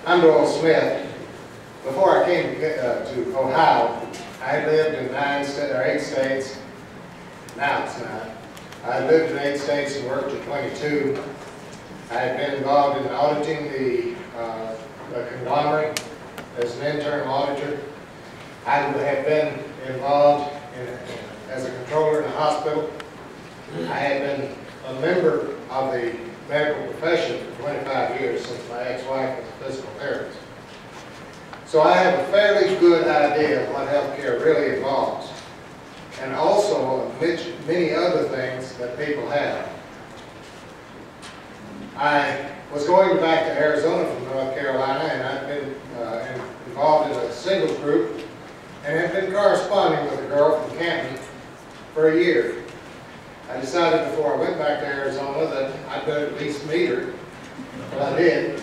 I'm Doyle Smith. Before I came to Ohio, I had lived in 8 states. Now it's 9. I lived in 8 states and worked in 22. I had been involved in auditing the conglomerate as an internal auditor. I had been involved as a controller in a hospital. I had been a member of the medical profession for 25 years since my ex-wife was a physical therapist. So I have a fairly good idea of what healthcare really involves, and also many other things that people have. I was going back to Arizona from North Carolina, and I've been involved in a singles group, and have been corresponding with a girl from Canton for a year. I decided before I went back to Arizona that I'd better at least meet her. Well, I did.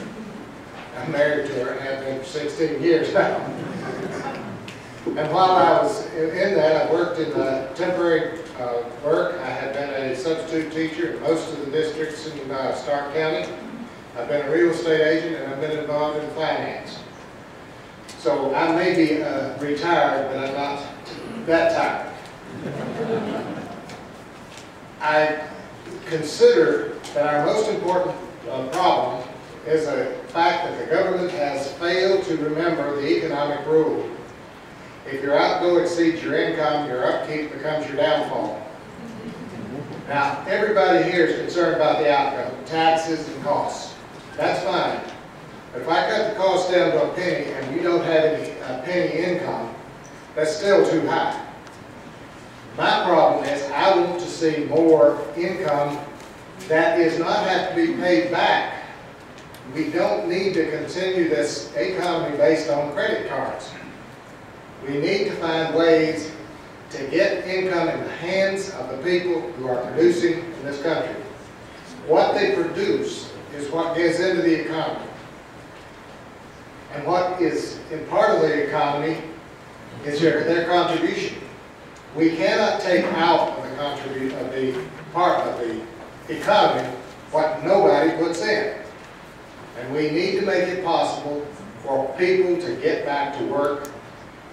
I'm married to her and have been for 16 years now. And while I was in that, I worked in temporary work. I had been a substitute teacher in most of the districts in Stark County. I've been a real estate agent, and I've been involved in finance. So I may be retired, but I'm not that tired. I consider that our most important problem is the fact that the government has failed to remember the economic rule. If your outgo exceeds your income, your upkeep becomes your downfall. Now, everybody here is concerned about the outgo, taxes and costs. That's fine. But if I cut the cost down to a penny and you don't have any penny income, that's still too high. My problem is I want to see more income that does not have to be paid back. We don't need to continue this economy based on credit cards. We need to find ways to get income in the hands of the people who are producing in this country. What they produce is what gets into the economy. And what is in part of the economy is their contribution. We cannot take out of the part of the economy what nobody puts in. And we need to make it possible for people to get back to work.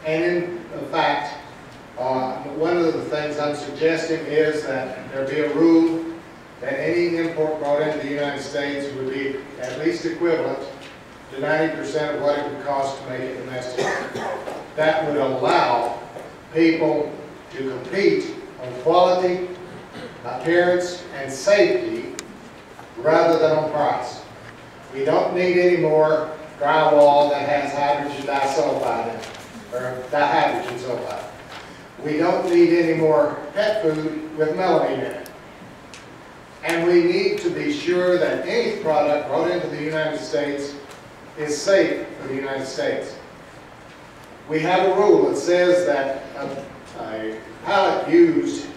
And in fact, one of the things I'm suggesting is that there be a rule that any import brought into the United States would be at least equivalent to 90% of what it would cost to make it domestic. That would allow people to compete on quality, appearance, and safety rather than on price. We don't need any more drywall that has hydrogen disulfide in it, or dihydrogen sulfide. We don't need any more pet food with melamine in it. And we need to be sure that any product brought into the United States is safe for the United States. We have a rule that says that a pallet used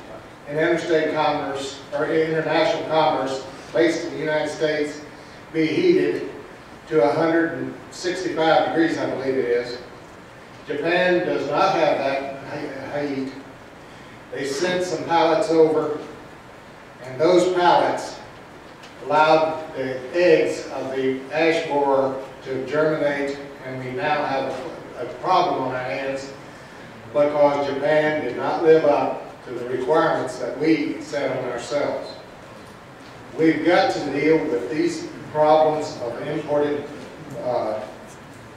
in interstate commerce or international commerce based in the United States be heated to 165 degrees, I believe it is. Japan does not have that heat. They sent some pallets over, and those pallets allowed the eggs of the ash borer to germinate, and we now have a problem on our hands because Japan did not live up to the requirements that we set on ourselves. We've got to deal with these problems of imported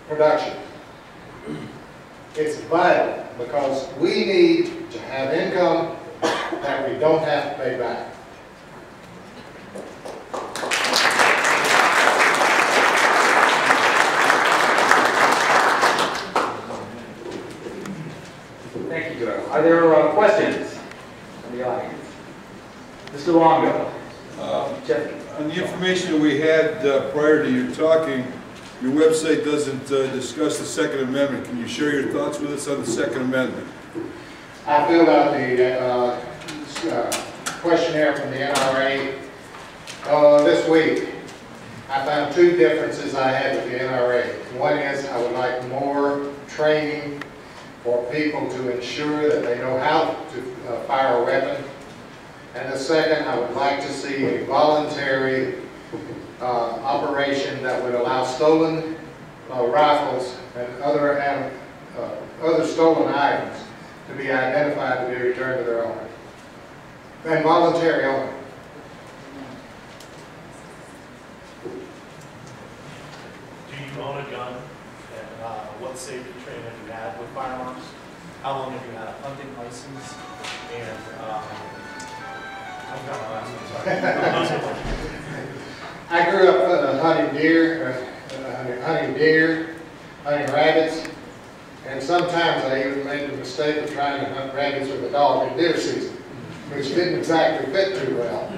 production. It's vital because we need to have income that we don't have to pay back. Thank you, Doyle. Are there questions from the audience? Mr. Longo. On the information that we had prior to you talking, your website doesn't discuss the Second Amendment. Can you share your thoughts with us on the Second Amendment? I filled out the questionnaire from the NRA this week. I found two differences I had with the NRA. One is I would like more training for people to ensure that they know how to fire a weapon. And the second, I would like to see a voluntary operation that would allow stolen rifles and other stolen items to be identified to be returned to their owner. And voluntary only. Do you own a gun? And what safety training have you had with firearms? How long have you had a hunting license? And I've got my last one, sorry. I grew up hunting deer, hunting rabbits, and sometimes I even made the mistake of trying to hunt rabbits with a dog in deer season, which didn't exactly fit too well.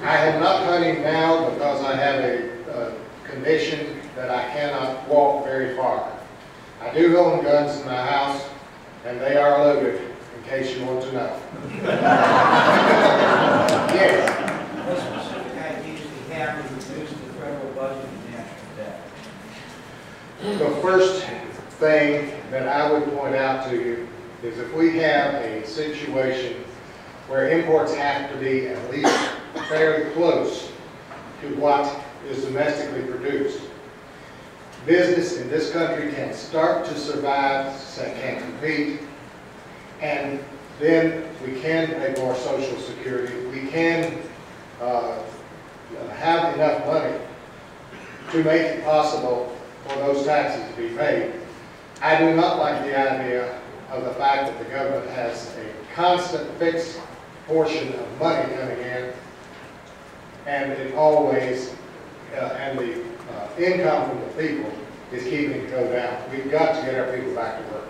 I am not hunting now because I have a condition that I cannot walk very far. I do own guns in my house, and they are loaded, in case you want to know. Yes. What specific ideas do you have to reduce the federal budget and national debt? The first thing that I would point out to you is if we have a situation where imports have to be at least fairly close to what is domestically produced, business in this country can start to survive, can compete, and then we can pay more Social Security. We can have enough money to make it possible for those taxes to be paid. I do not like the idea of the fact that the government has a constant fixed portion of money coming in, and it always, and the income from the people is keeping it go down. We've got to get our people back to work.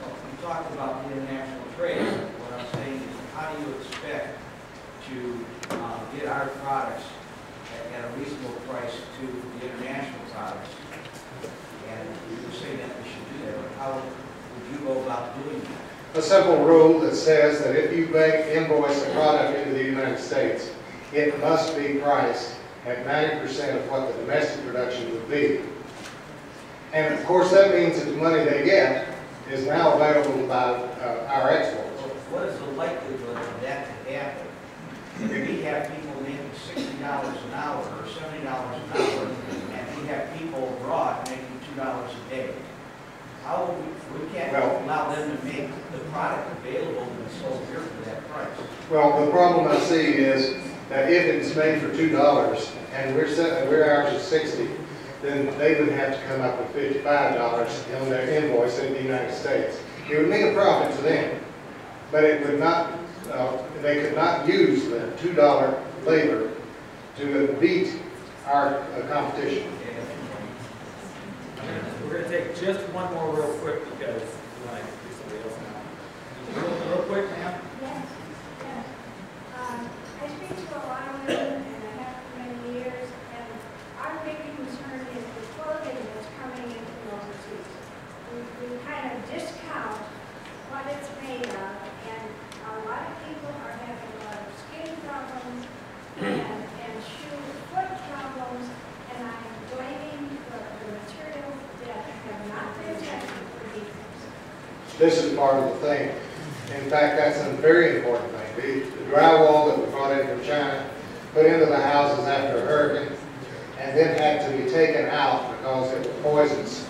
Well, you talked about the international trade. What I'm saying is, how do you expect to get our products at a reasonable price to the international products? And you say that we should do that, but how would you go about doing that? A simple rule that says that if you invoice a product into the United States, it must be priced at 90% of what the domestic production would be. And of course that means that the money they get is now available to buy our exports. What is the likelihood of that to happen? We have people making $60 an hour or $70 an hour, and we have people abroad making $2 a day. How would we can't allow them to make the product available and sold here for that price. Well, the problem I see is that if it's made for $2 and we're ours is $60, then they would have to come up with $55 on their invoice in the United States. It would make a profit to them, but it would not. They could not use the $2 labor to beat our competition. We're going to take just one more real quick because we want to do somebody else now. Real quick, ma'am. Yes, yes. I speak to a lot of women, and I have for many years, and our big concern is the clothing that's coming in from overseas. We kind of discount what it's made of, and a lot of people are having a lot of skin problems and foot problems, and I'm blaming the materials that have not been tested for defects. This is part of the thing. In fact, that's a very important thing. The drywall that we brought in from China, put into the houses after a hurricane, and then had to be taken out because it was poisonous,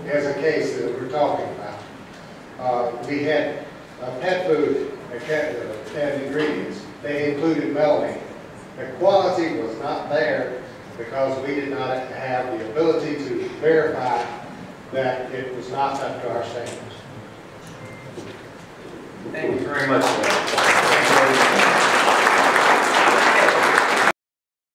as a case that we're talking about. We had pet food and ingredients. They included melamine. The quality was not there because we did not have the ability to verify that it was not up to our standards. Thank you very much.